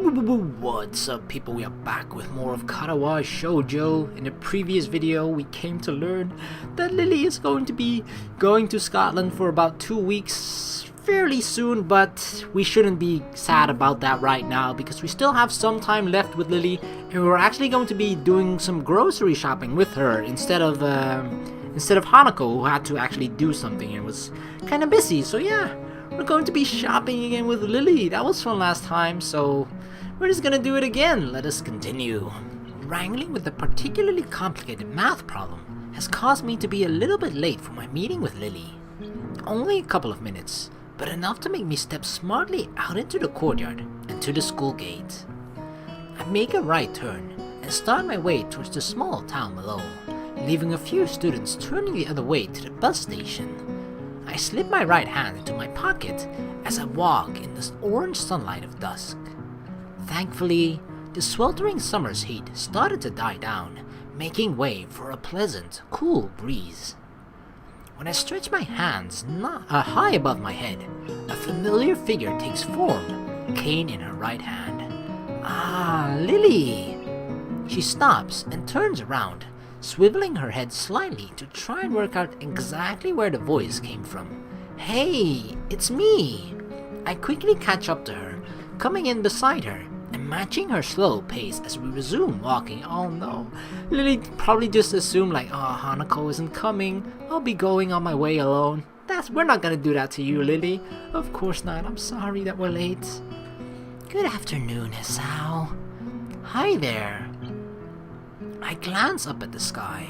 What's up, people? We are back with more of Katawa Shoujo. In the previous video we came to learn that Lilly is going to be going to Scotland for about 2 weeks fairly soon, but we shouldn't be sad about that right now because we still have some time left with Lilly, and we're actually going to be doing some grocery shopping with her instead of Hanako, who had to actually do something and was kind of busy. So yeah, we're going to be shopping again with Lilly. That was fun last time, so we're just gonna do it again. Let us continue. Wrangling with a particularly complicated math problem has caused me to be a little bit late for my meeting with Lilly. Only a couple of minutes, but enough to make me step smartly out into the courtyard and to the school gate. I make a right turn and start my way towards the small town below, leaving a few students turning the other way to the bus station. I slip my right hand into my pocket as I walk in the orange sunlight of dusk. Thankfully, the sweltering summer's heat started to die down, making way for a pleasant, cool breeze. When I stretch my hands high above my head, a familiar figure takes form, cane in her right hand. Ah, Lilly! She stops and turns around, swiveling her head slightly to try and work out exactly where the voice came from. Hey, it's me! I quickly catch up to her, coming in beside her and matching her slow pace as we resume walking. Oh no, Lilly probably just assumed like, oh, Hanako isn't coming, I'll be going on my way alone. We're not gonna do that to you, Lilly. Of course not, I'm sorry that we're late. Good afternoon, Hisao. Hi there. I glance up at the sky.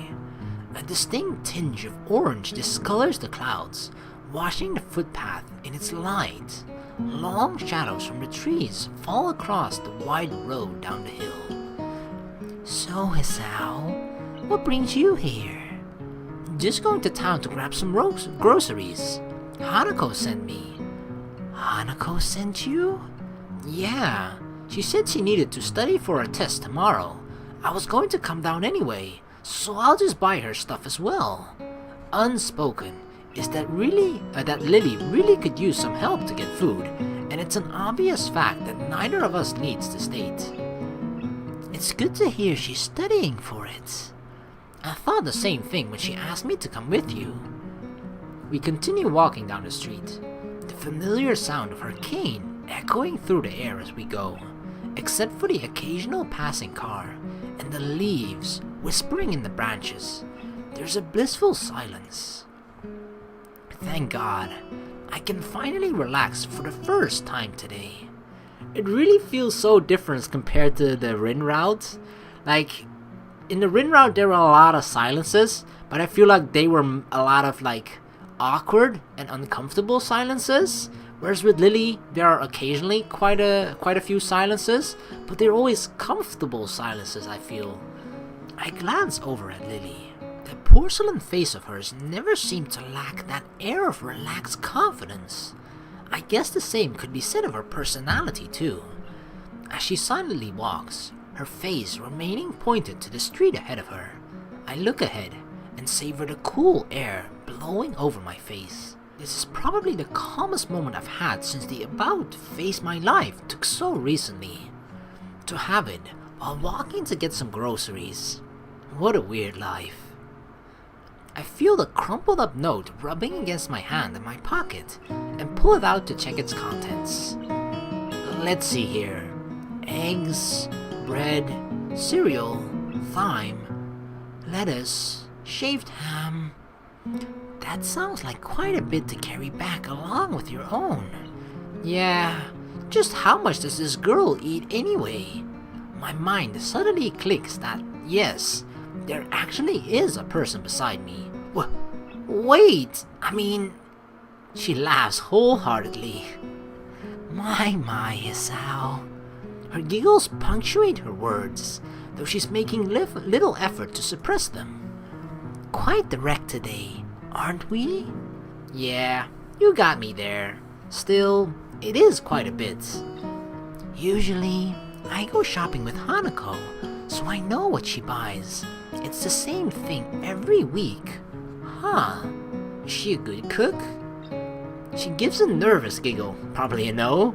A distinct tinge of orange discolors the clouds, washing the footpath in its light. Long shadows from the trees fall across the wide road down the hill. So, Hisao, what brings you here? Just going to town to grab some groceries. Hanako sent me. Hanako sent you? Yeah, she said she needed to study for a test tomorrow. I was going to come down anyway, so I'll just buy her stuff as well. Unspoken is that Lilly really could use some help to get food, and it's an obvious fact that neither of us needs to state. It's good to hear she's studying for it. I thought the same thing when she asked me to come with you. We continue walking down the street, the familiar sound of her cane echoing through the air as we go, except for the occasional passing car and the leaves whispering in the branches. There's a blissful silence. Thank God, I can finally relax for the first time today. It really feels so different compared to the Rin route. Like, in the Rin route there were a lot of silences, but I feel like they were a lot of like awkward and uncomfortable silences. Whereas with Lilly, there are occasionally quite a few silences, but they're always comfortable silences, I feel. I glance over at Lilly. The porcelain face of hers never seemed to lack that air of relaxed confidence. I guess the same could be said of her personality too. As she silently walks, her face remaining pointed to the street ahead of her, I look ahead and savor the cool air blowing over my face. This is probably the calmest moment I've had since the about face my life took so recently. To have it while walking to get some groceries. What a weird life. I feel the crumpled up note rubbing against my hand in my pocket and pull it out to check its contents. Let's see here. Eggs, bread, cereal, thyme, lettuce, shaved ham. That sounds like quite a bit to carry back along with your own. Yeah, just how much does this girl eat anyway? My mind suddenly clicks that, yes, there actually is a person beside me. Wait, I mean... She laughs wholeheartedly. My, Hisao. Her giggles punctuate her words, though she's making little effort to suppress them. Quite direct today, aren't we? Yeah, you got me there. Still, it is quite a bit. Usually, I go shopping with Hanako, so I know what she buys. It's the same thing every week. Huh, is she a good cook? She gives a nervous giggle, probably a no.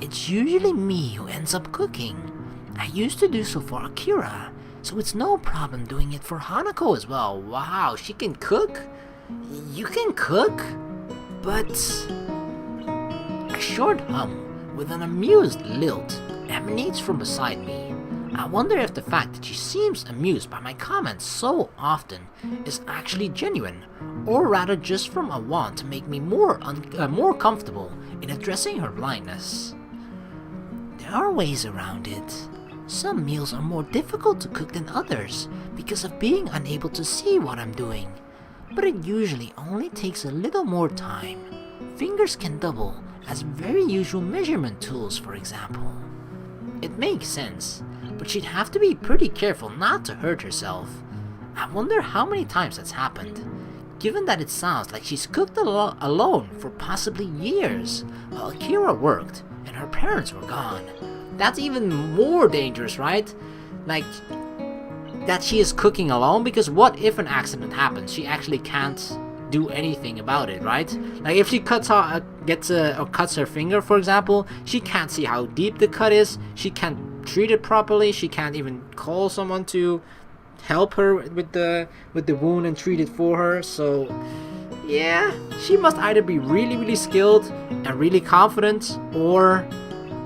it's usually me who ends up cooking. I used to do so for Akira, so it's no problem doing it for Hanako as well. Wow, she can cook? You can cook? But... A short hum with an amused lilt emanates from beside me. I wonder if the fact that she seems amused by my comments so often is actually genuine, or rather just from a want to make me more comfortable in addressing her blindness. There are ways around it. Some meals are more difficult to cook than others because of being unable to see what I'm doing, but it usually only takes a little more time. Fingers can double as very usual measurement tools, for example. It makes sense, but she'd have to be pretty careful not to hurt herself. I wonder how many times that's happened, given that it sounds like she's cooked alone for possibly years while Akira worked and her parents were gone. That's even more dangerous, right? Like, that she is cooking alone, because what if an accident happens? She actually can't do anything about it, right? Like if she cuts her finger, for example, she can't see how deep the cut is, she can't treat it properly, she can't even call someone to help her with the wound and treat it for her. So yeah, she must either be really skilled and really confident, or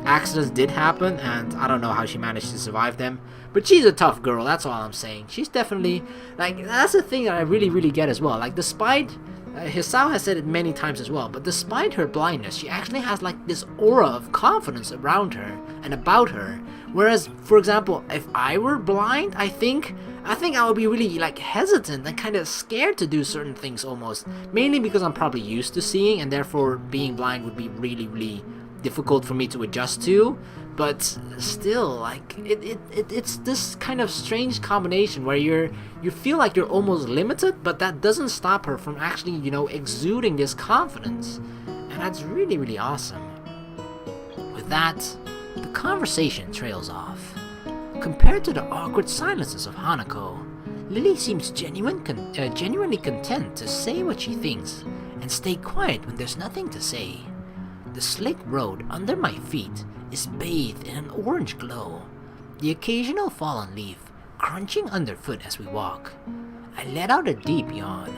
accidents did happen and I don't know how she managed to survive them. But she's a tough girl, that's all I'm saying. She's definitely, like, that's the thing that I really get as well. Like, despite, Hisao has said it many times as well, but despite her blindness, she actually has, like, this aura of confidence around her and about her. Whereas, for example, if I were blind, I think I would be really, like, hesitant and kind of scared to do certain things almost. Mainly because I'm probably used to seeing, and therefore being blind would be really difficult for me to adjust to. But still, like, it's this kind of strange combination where you feel like you're almost limited, but that doesn't stop her from actually, exuding this confidence. And that's really awesome. With that, the conversation trails off. Compared to the awkward silences of Hanako, Lilly seems genuinely content to say what she thinks and stay quiet when there's nothing to say. The slick road under my feet is bathed in an orange glow, the occasional fallen leaf crunching underfoot as we walk. I let out a deep yawn,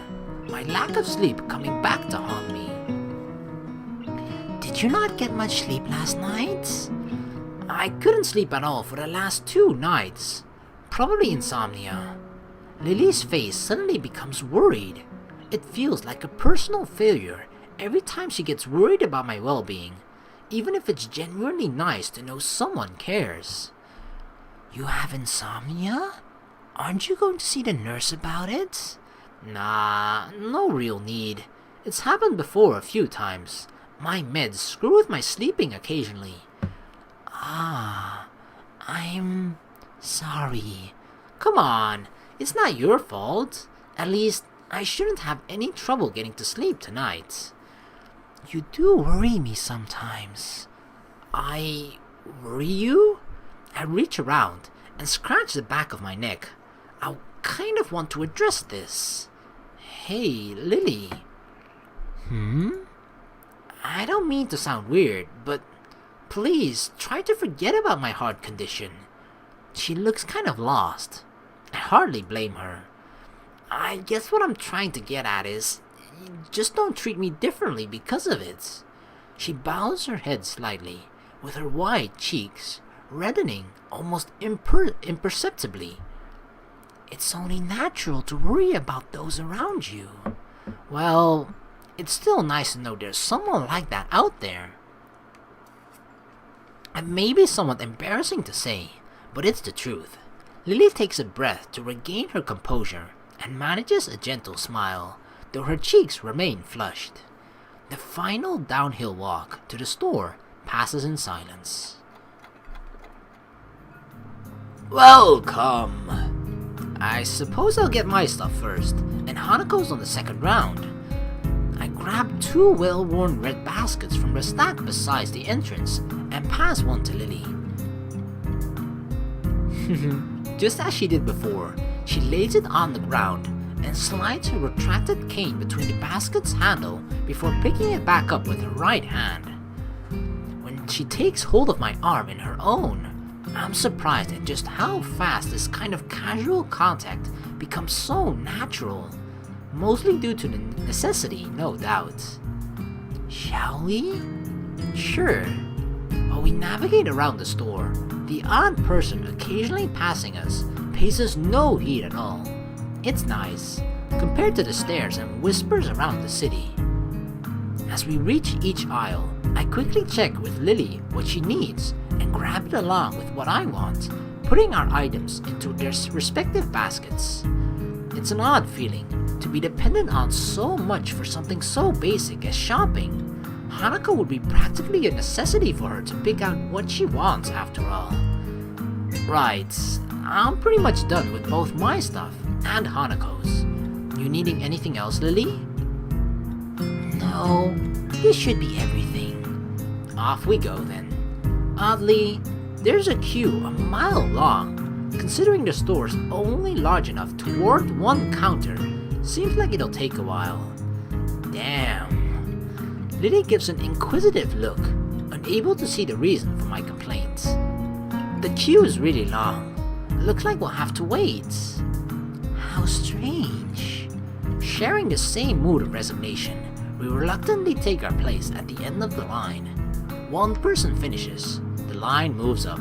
my lack of sleep coming back to haunt me. Did you not get much sleep last night? I couldn't sleep at all for the last 2 nights. Probably insomnia. Lily's face suddenly becomes worried. It feels like a personal failure every time she gets worried about my well-being, even if it's genuinely nice to know someone cares. You have insomnia? Aren't you going to see the nurse about it? Nah, no real need. It's happened before a few times. My meds screw with my sleeping occasionally. I'm sorry. Come on, it's not your fault. At least, I shouldn't have any trouble getting to sleep tonight. You do worry me sometimes. I worry you? I reach around and scratch the back of my neck. I kind of want to address this. Hey, Lilly. I don't mean to sound weird, but please try to forget about my heart condition. She looks kind of lost. I hardly blame her. I guess what I'm trying to get at is, just don't treat me differently because of it. She bows her head slightly, with her wide cheeks reddening almost imperceptibly. It's only natural to worry about those around you. Well, it's still nice to know there's someone like that out there. It may be somewhat embarrassing to say, but it's the truth. Lilly takes a breath to regain her composure and manages a gentle smile, though her cheeks remain flushed. The final downhill walk to the store passes in silence. Welcome! I suppose I'll get my stuff first, and Hanako's on the second round. I grab 2 well-worn red baskets from the stack beside the entrance and pass one to Lilly. Just as she did before, she lays it on the ground and slides her retracted cane between the basket's handle before picking it back up with her right hand. When she takes hold of my arm in her own. I'm surprised at just how fast this kind of casual contact becomes so natural. Mostly due to the necessity, no doubt. Shall we? Sure. While we navigate around the store, the odd person occasionally passing us pays us no heed at all. It's nice, compared to the stares and whispers around the city. As we reach each aisle, I quickly check with Lilly what she needs and grab it along with what I want, putting our items into their respective baskets. It's an odd feeling to be dependent on so much for something so basic as shopping. Hanako would be practically a necessity for her to pick out what she wants after all. Right, I'm pretty much done with both my stuff and Hanako's. You needing anything else, Lilly? No, this should be everything. Off we go then. Oddly, there's a queue a mile long. Considering the store's only large enough to warrant one counter, seems like it'll take a while. Damn. Lilly gives an inquisitive look, unable to see the reason for my complaints. The queue is really long. It looks like we'll have to wait. How strange. Sharing the same mood of resignation, we reluctantly take our place at the end of the line. One person finishes, the line moves up.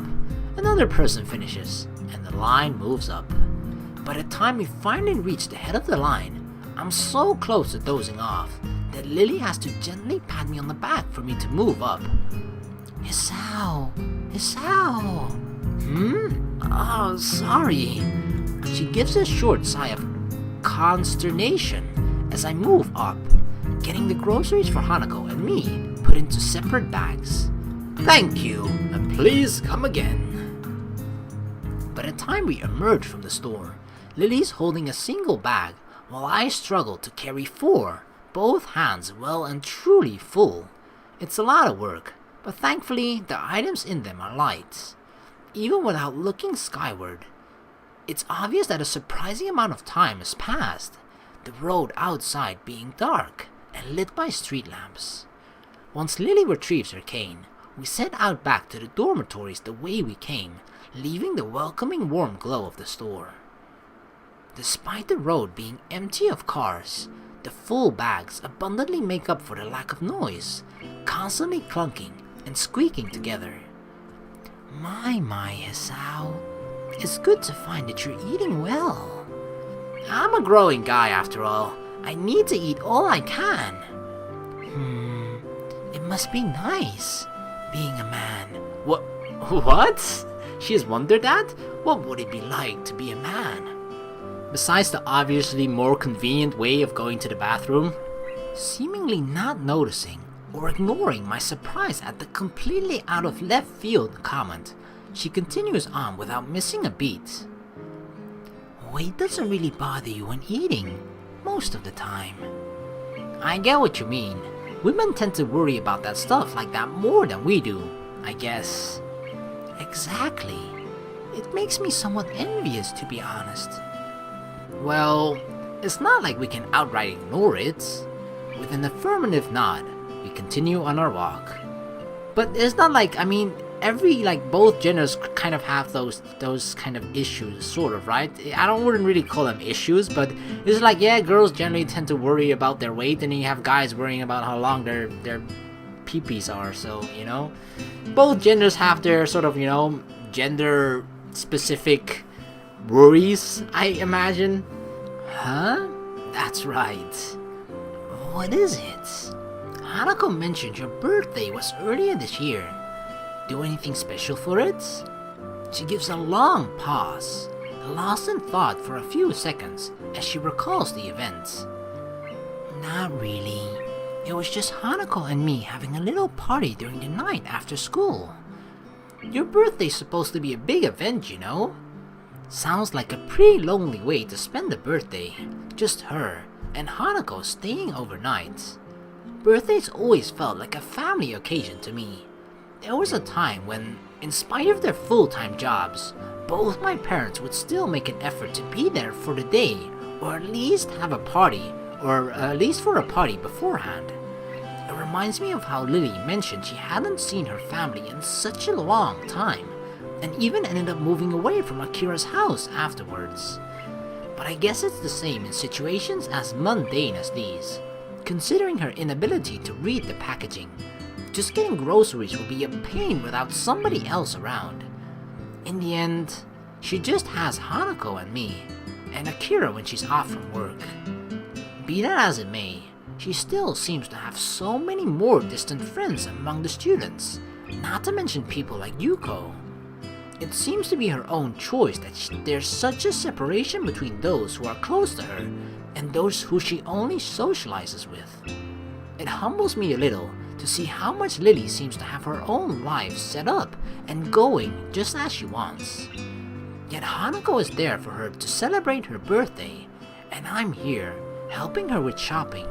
Another person finishes, and the line moves up. By the time we finally reach the head of the line, I'm so close to dozing off that Lilly has to gently pat me on the back for me to move up. Hisao! Hisao! Oh, sorry. She gives a short sigh of consternation as I move up, getting the groceries for Hanako and me put into separate bags. Thank you, and please come again. By the time we emerge from the store, Lilly's holding a single bag while I struggle to carry 4, both hands well and truly full. It's a lot of work, but thankfully the items in them are light. Even without looking skyward, it's obvious that a surprising amount of time has passed, the road outside being dark and lit by street lamps. Once Lilly retrieves her cane, we set out back to the dormitories the way we came, leaving the welcoming warm glow of the store. Despite the road being empty of cars, the full bags abundantly make up for the lack of noise, constantly clunking and squeaking together. My, Hisao. It's good to find that you're eating well. I'm a growing guy after all. I need to eat all I can. It must be nice, being a man. What? She has wondered that? What would it be like to be a man? Besides the obviously more convenient way of going to the bathroom? Seemingly not noticing or ignoring my surprise at the completely out of left field comment, she continues on without missing a beat. Weight doesn't really bother you when eating, most of the time. I get what you mean. Women tend to worry about that stuff like that more than we do, I guess. Exactly. It makes me somewhat envious, to be honest. Well, it's not like we can outright ignore it. With an affirmative nod, we continue on our walk. But it's not like, both genders kind of have those kind of issues, sort of, right? Wouldn't really call them issues, but it's like, yeah, girls generally tend to worry about their weight, and then you have guys worrying about how long their peepees are, so, both genders have their sort of, gender specific worries, I imagine. Huh? That's right. What is it? Hanako mentioned your birthday was earlier this year. Do anything special for it? She gives a long pause, lost in thought for a few seconds as she recalls the event. Not really. It was just Hanako and me having a little party during the night after school. Your birthday's supposed to be a big event, Sounds like a pretty lonely way to spend the birthday. Just her and Hanako staying overnight. Birthdays always felt like a family occasion to me. There was a time when, in spite of their full-time jobs, both my parents would still make an effort to be there for the day, or at least have a party, or at least for a party beforehand. A It reminds me of how Lily mentioned she hadn't seen her family in such a long time, and even ended up moving away from Akira's house afterwards. But I guess it's the same in situations as mundane as these. Considering her inability to read the packaging, just getting groceries will be a pain without somebody else around. In the end, she just has Hanako and me, and Akira when she's off from work. Be that as it may, she still seems to have so many more distant friends among the students, not to mention people like Yuko. It seems to be her own choice that there's such a separation between those who are close to her and those who she only socializes with. It humbles me a little to see how much Lily seems to have her own life set up and going just as she wants. Yet Hanako is there for her to celebrate her birthday, and I'm here helping her with shopping.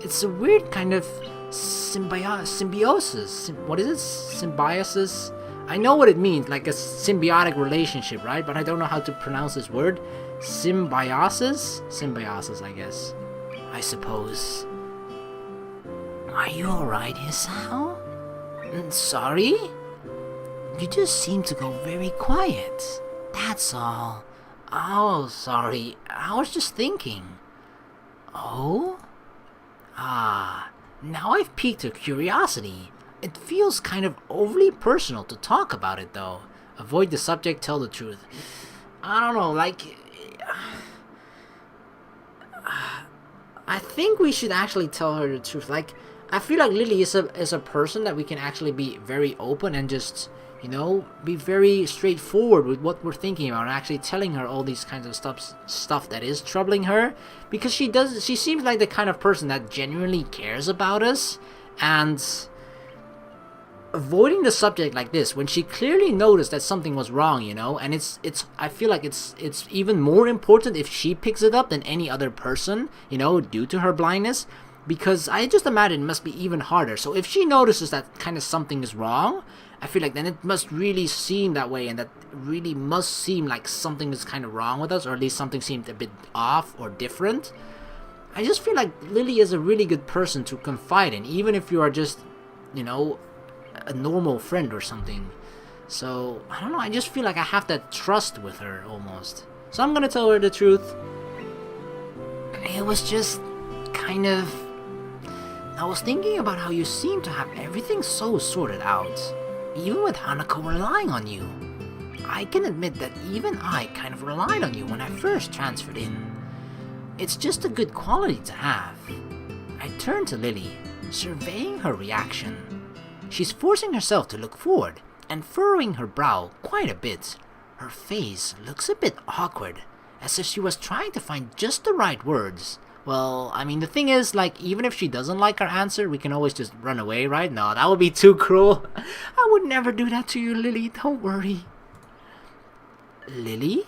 It's a weird kind of symbiosis. What is it? Symbiosis? I know what it means, like a symbiotic relationship, right? But I don't know how to pronounce this word. Symbiosis? Symbiosis, I guess. I suppose. Are you alright, Hisao? Sorry? You just seem to go very quiet. That's all. Oh, sorry. I was just thinking. Oh? Now I've piqued her curiosity. It feels kind of overly personal to talk about it, though. Avoid the subject, tell the truth. I don't know, like... I think we should actually tell her the truth. Like, I feel like Lily is a person that we can actually be very open and just, you know, be very straightforward with what we're thinking about and actually telling her all these kinds of stuff that is troubling her, because she seems like the kind of person that genuinely cares about us. And avoiding the subject like this when she clearly noticed that something was wrong, you know, and I feel like it's even more important if she picks it up than any other person, you know, due to her blindness, because I just imagine it must be even harder. So if she notices that kind of something is wrong, I feel like then it must really seem that way, and that really must seem like something is kind of wrong with us, or at least something seemed a bit off or different. I just feel like Lily is a really good person to confide in, even if you are just, you know, a normal friend or something. So I don't know, I just feel like I have that trust with her almost. So I'm gonna tell her the truth. It was just kind of... I was thinking about how you seem to have everything so sorted out, even with Hanako relying on you. I can admit that even I kind of relied on you when I first transferred in. It's just a good quality to have. I turned to Lily, surveying her reaction. She's forcing herself to look forward and furrowing her brow quite a bit. Her face looks a bit awkward, as if she was trying to find just the right words. Well, I mean, the thing is, like, even if she doesn't like our answer, we can always just run away, right? No, that would be too cruel. I would never do that to you, Lily. Don't worry. Lily?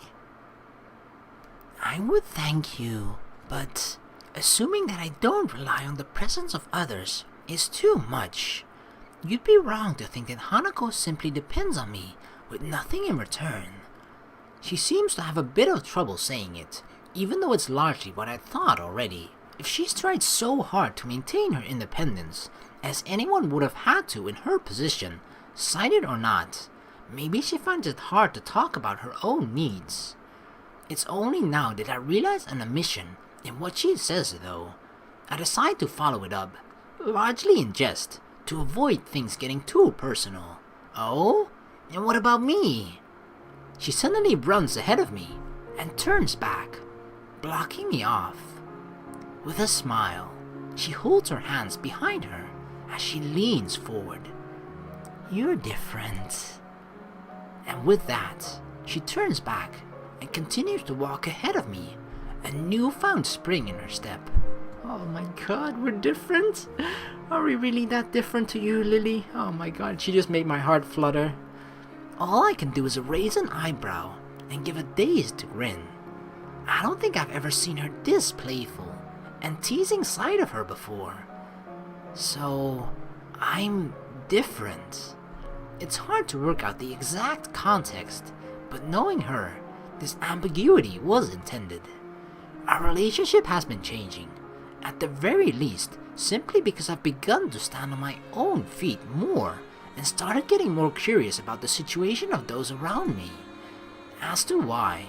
I would thank you, but assuming that I don't rely on the presence of others is too much. You'd be wrong to think that Hanako simply depends on me, with nothing in return. She seems to have a bit of trouble saying it, even though it's largely what I thought already. If she's tried so hard to maintain her independence, as anyone would have had to in her position, sighted or not, maybe she finds it hard to talk about her own needs. It's only now that I realize an omission in what she says, though. I decide to follow it up, largely in jest, to avoid things getting too personal. Oh? And what about me? She suddenly runs ahead of me and turns back, blocking me off. With a smile, she holds her hands behind her as she leans forward. You're different. And with that, she turns back and continues to walk ahead of me, a newfound spring in her step. Oh my god, we're different? Are we really that different to you, Lily? Oh my god, she just made my heart flutter. All I can do is raise an eyebrow and give a dazed grin. I don't think I've ever seen her this playful and teasing side of her before. So, I'm different. It's hard to work out the exact context, but knowing her, this ambiguity was intended. Our relationship has been changing, At the very least, simply because I've begun to stand on my own feet more and started getting more curious about the situation of those around me. As to why,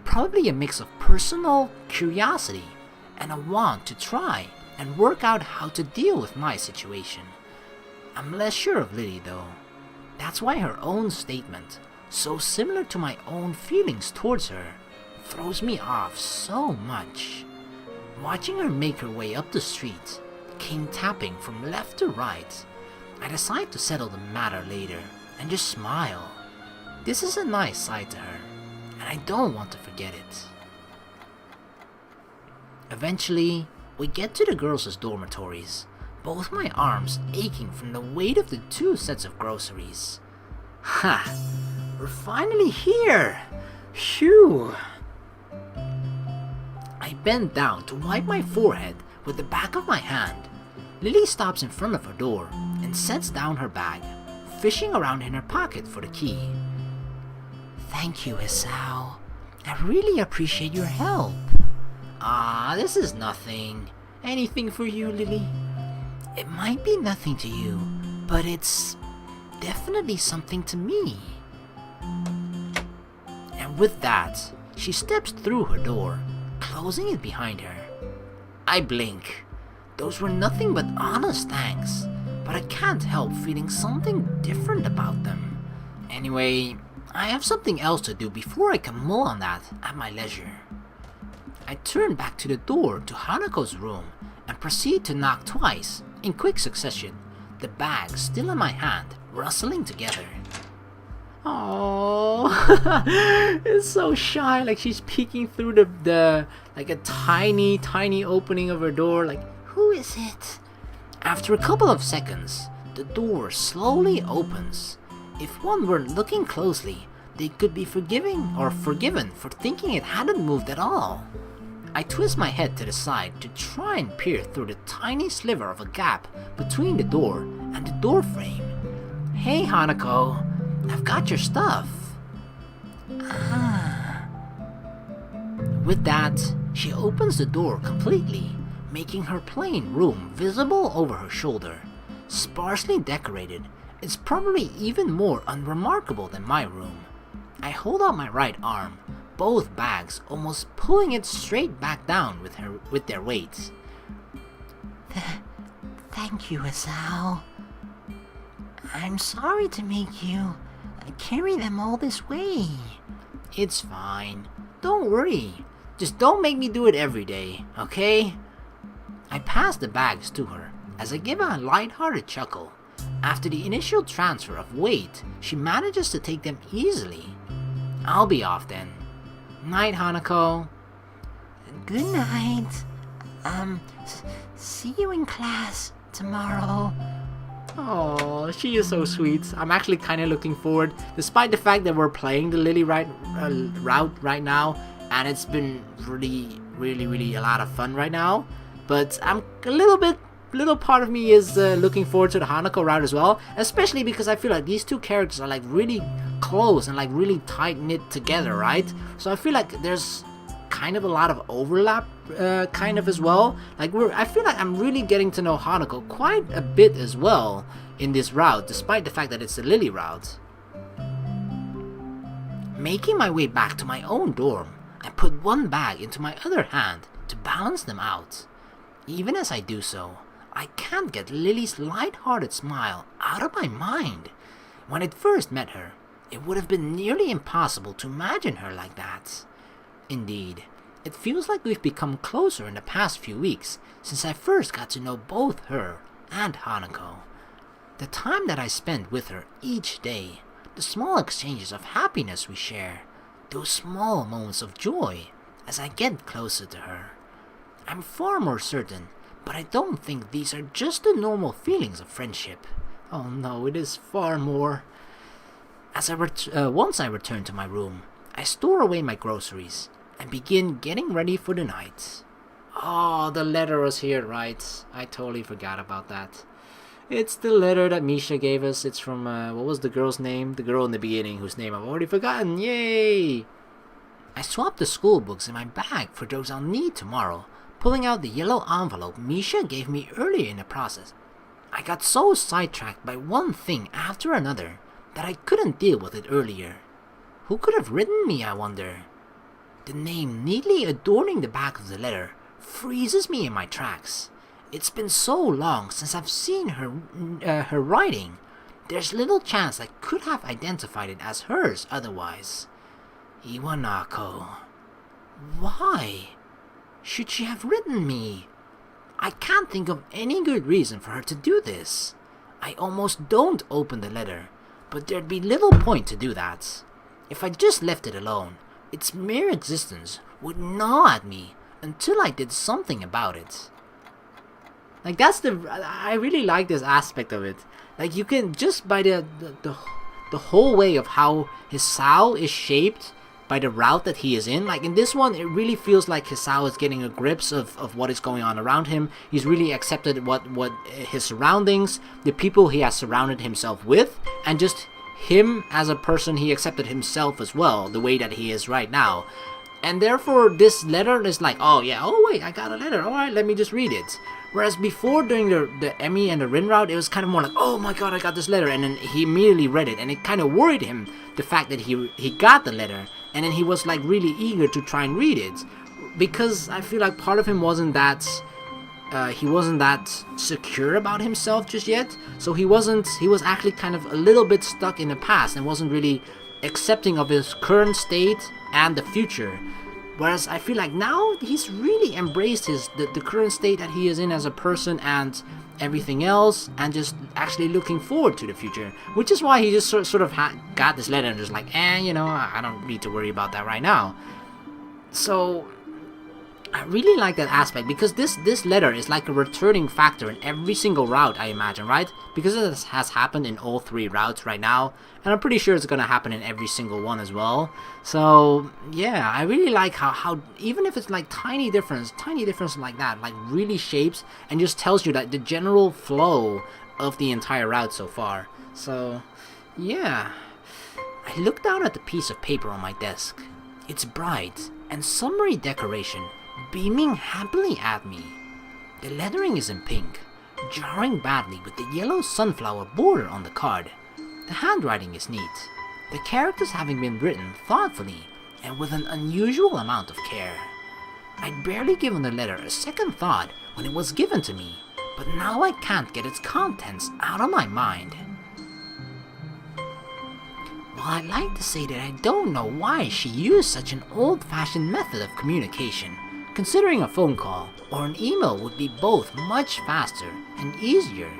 probably a mix of personal curiosity and a want to try and work out how to deal with my situation. I'm less sure of Lilly though. That's why her own statement, so similar to my own feelings towards her, throws me off so much. Watching her make her way up the street, cane tapping from left to right, I decide to settle the matter later and just smile. This is a nice side to her, and I don't want to forget it. Eventually, we get to the girls' dormitories, both my arms aching from the weight of the 2 sets of groceries. Ha! We're finally here! Phew! I bend down to wipe my forehead with the back of my hand. Lilly stops in front of her door and sets down her bag, fishing around in her pocket for the key. Thank you, Hisao. I really appreciate your help. This is nothing. Anything for you, Lilly? It might be nothing to you, but it's definitely something to me. And with that, she steps through her door, closing it behind her. I blink. Those were nothing but honest thanks, but I can't help feeling something different about them. Anyway, I have something else to do before I can mull on that at my leisure. I turn back to the door to Hanako's room and proceed to knock twice, in quick succession, the bag still in my hand, rustling together. Oh, it's so shy, like she's peeking through the like a tiny opening of her door, like, who is it? After a couple of seconds, the door slowly opens. If one weren't looking closely, they could be forgiven for thinking it hadn't moved at all. I twist my head to the side to try and peer through the tiny sliver of a gap between the door and the door frame. Hey Hanako, I've got your stuff. With that, she opens the door completely, making her plain room visible over her shoulder. Sparsely decorated, it's probably even more unremarkable than my room. I hold out my right arm, both bags almost pulling it straight back down with their weights. Thank you, Hisao. I'm sorry to make you carry them all this way. It's fine. Don't worry. Just don't make me do it every day, okay? I pass the bags to her as I give a light-hearted chuckle. After the initial transfer of weight, she manages to take them easily. I'll be off then. Night, Hanako. Good night. See you in class tomorrow. Oh, she is so sweet. I'm actually kind of looking forward, despite the fact that we're playing the Lilly route right now, and it's been really a lot of fun right now. But I'm little part of me is looking forward to the Hanako route as well, especially because I feel like these two characters are like really close and like really tight knit together, right? So I feel like there's kind of a lot of overlap kind of as well. Like I feel like I'm really getting to know Hanako quite a bit as well in this route, despite the fact that it's the Lilly route. Making my way back to my own dorm, I put one bag into my other hand to balance them out. Even as I do so, I can't get Lilly's light-hearted smile out of my mind. When I first met her, it would have been nearly impossible to imagine her like that. Indeed, it feels like we've become closer in the past few weeks since I first got to know both her and Hanako. The time that I spend with her each day, the small exchanges of happiness we share, those small moments of joy as I get closer to her. I'm far more certain, but I don't think these are just the normal feelings of friendship. Oh no, it is far more. Once I return to my room, I store away my groceries and begin getting ready for the night. Oh, the letter was here, right? I totally forgot about that. It's the letter that Misha gave us. It's from, what was the girl's name? The girl in the beginning whose name I've already forgotten. Yay! I swapped the school books in my bag for those I'll need tomorrow, pulling out the yellow envelope Misha gave me earlier in the process. I got so sidetracked by one thing after another that I couldn't deal with it earlier. Who could have written me, I wonder? The name neatly adorning the back of the letter freezes me in my tracks. It's been so long since I've seen her writing. There's little chance I could have identified it as hers otherwise. Iwanako. Why should she have written me? I can't think of any good reason for her to do this. I almost don't open the letter, but there'd be little point to do that. If I just left it alone, its mere existence would gnaw at me until I did something about it. Like, I really like this aspect of it. Like, you can just by the whole way of how Hisao is shaped by the route that he is in. Like in this one, it really feels like Hisao is getting a grips of what is going on around him. He's really accepted what his surroundings, the people he has surrounded himself with, and just him as a person, he accepted himself as well, the way that he is right now. And therefore, this letter is like, oh yeah, oh wait, I got a letter, alright, let me just read it. Whereas before, during the Emmy and the Rin route, it was kind of more like, oh my god, I got this letter, and then he immediately read it, and it kind of worried him, the fact that he got the letter, and then he was like really eager to try and read it, because I feel like part of him wasn't that secure about himself just yet, so he was actually kind of a little bit stuck in the past and wasn't really accepting of his current state and the future. Whereas I feel like now he's really embraced the current state that he is in as a person and everything else, and just actually looking forward to the future, which is why he just sort of got this letter and just like, I don't need to worry about that right now. So I really like that aspect, because this letter is like a returning factor in every single route, I imagine, right? Because it has happened in all 3 routes right now, and I'm pretty sure it's gonna happen in every single one as well. So yeah, I really like how even if it's like tiny difference like that, like really shapes and just tells you that the general flow of the entire route so far. So yeah, I look down at the piece of paper on my desk. It's bright and summery decoration, beaming happily at me. The lettering is in pink, jarring badly with the yellow sunflower border on the card. The handwriting is neat, the characters having been written thoughtfully and with an unusual amount of care. I'd barely given the letter a second thought when it was given to me, but now I can't get its contents out of my mind. Well, I'd like to say that I don't know why she used such an old-fashioned method of communication, considering a phone call or an email would be both much faster and easier.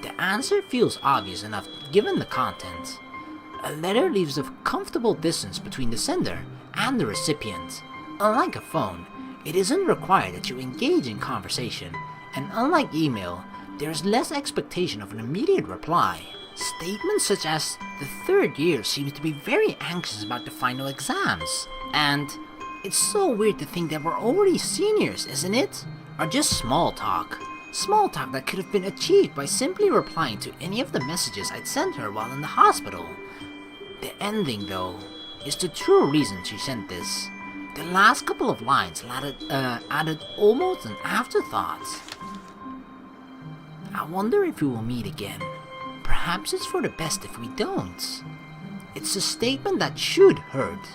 The answer feels obvious enough given the content. A letter leaves a comfortable distance between the sender and the recipient. Unlike a phone, it isn't required that you engage in conversation, and unlike email, there is less expectation of an immediate reply. Statements such as, the 3rd year seems to be very anxious about the final exams, and it's so weird to think that we're already seniors, isn't it? Are just small talk. Small talk that could have been achieved by simply replying to any of the messages I'd sent her while in the hospital. The ending, though, is the true reason she sent this. The last couple of lines added almost an afterthought. I wonder if we will meet again. Perhaps it's for the best if we don't. It's a statement that should hurt.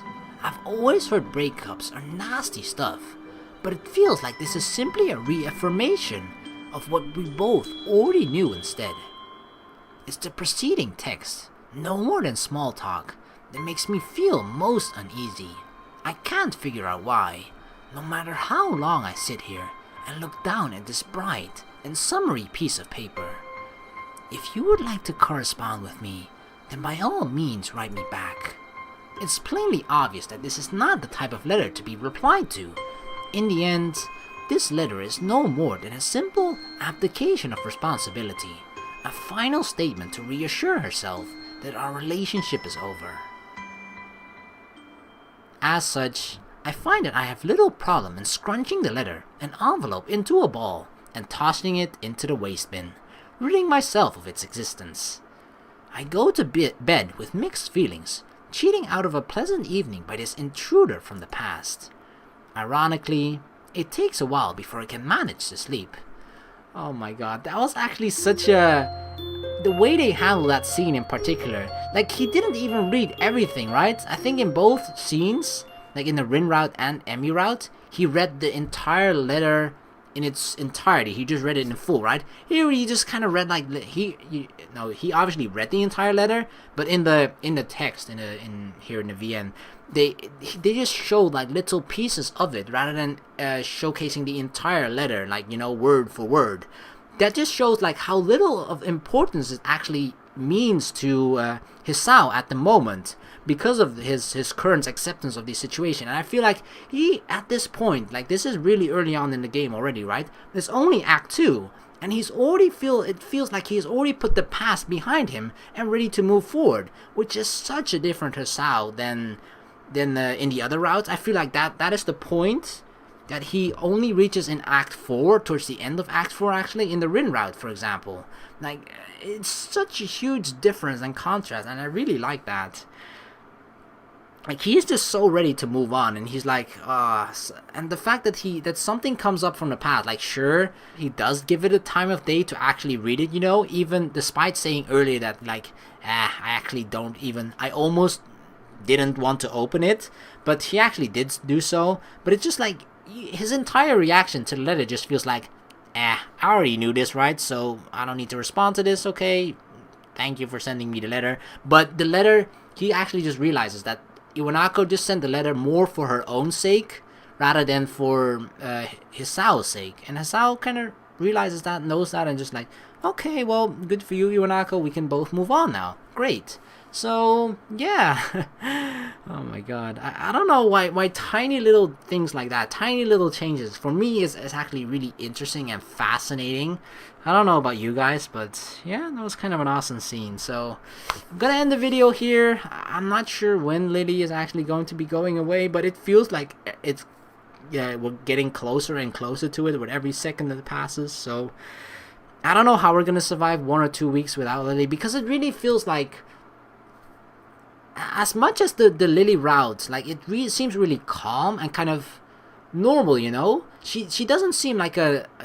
I've always heard breakups are nasty stuff, but it feels like this is simply a reaffirmation of what we both already knew instead. It's the preceding text, no more than small talk, that makes me feel most uneasy. I can't figure out why, no matter how long I sit here and look down at this bright and summery piece of paper. If you would like to correspond with me, then by all means write me back. It's plainly obvious that this is not the type of letter to be replied to. In the end, this letter is no more than a simple abdication of responsibility, a final statement to reassure herself that our relationship is over. As such, I find that I have little problem in scrunching the letter and envelope into a ball and tossing it into the waste bin, ridding myself of its existence. I go to bed with mixed feelings, cheating out of a pleasant evening by this intruder from the past. Ironically, it takes a while before it can manage to sleep. Oh my god, that was actually such a... The way they handled that scene in particular, like he didn't even read everything, right? I think in both scenes, like in the Rin route and Emi route, he read the entire letter in its entirety. He just read it in full, right? Here he just kind of read like he obviously read the entire letter, but in the text in here in the VN, they just showed like little pieces of it rather than showcasing the entire letter, like, you know, word for word. That just shows like how little of importance it actually means to Hisao at the moment, because of his current acceptance of the situation. And I feel like he, at this point, like this is really early on in the game already, right? It's only Act 2, and he's already it feels like he's already put the past behind him and ready to move forward, which is such a different Hisao than in the other routes. I feel like that is the point that he only reaches in Act 4, towards the end of Act 4 actually, in the Rin route, for example. Like, it's such a huge difference and contrast, and I really like that. Like, he's just so ready to move on, and he's like, and the fact that something comes up from the past, like, sure, he does give it a time of day to actually read it, you know, even despite saying earlier that, like, I actually don't even, I almost didn't want to open it, but he actually did do so. But it's just like, his entire reaction to the letter just feels like, I already knew this, right? So I don't need to respond to this, okay? Thank you for sending me the letter. But the letter, he actually just realizes that Iwanako just sent the letter more for her own sake rather than for Hisao's sake. And Hisao kind of realizes that, knows that, and just like, okay, well, good for you, Iwanako. We can both move on now. Great. So, yeah. Oh my god. I don't know why tiny little things like that, tiny little changes, for me is actually really interesting and fascinating. I don't know about you guys, but yeah, that was kind of an awesome scene. So, I'm gonna end the video here. I'm not sure when Lilly is actually going to be going away, but it feels like we're getting closer and closer to it with every second that passes. So, I don't know how we're gonna survive 1 or 2 weeks without Lilly, because it really feels like, as much as the Lilly route, like, it really seems really calm and kind of normal, you know? She doesn't seem like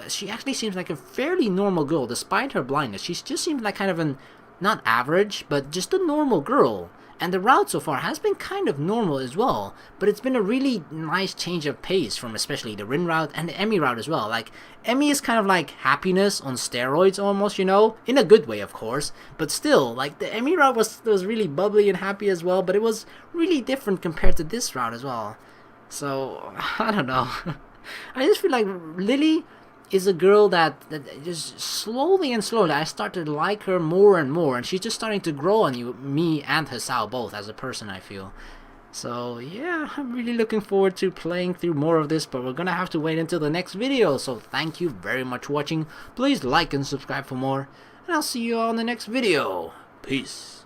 she actually seems like a fairly normal girl, despite her blindness. She just seems like kind of an, not average, but just a normal girl. And the route so far has been kind of normal as well, but it's been a really nice change of pace from especially the Rin route and the Emi route as well. Like, Emi is kind of like happiness on steroids almost, you know? In a good way, of course, but still, like, the Emi route was really bubbly and happy as well, but it was really different compared to this route as well. So, I don't know. I just feel like Lilly is a girl that just slowly and slowly I start to like her more and more, and she's just starting to grow on me and Hisao both as a person, I feel. So yeah, I'm really looking forward to playing through more of this, but we're gonna have to wait until the next video. So thank you very much for watching. Please like and subscribe for more, and I'll see you all in the next video. Peace.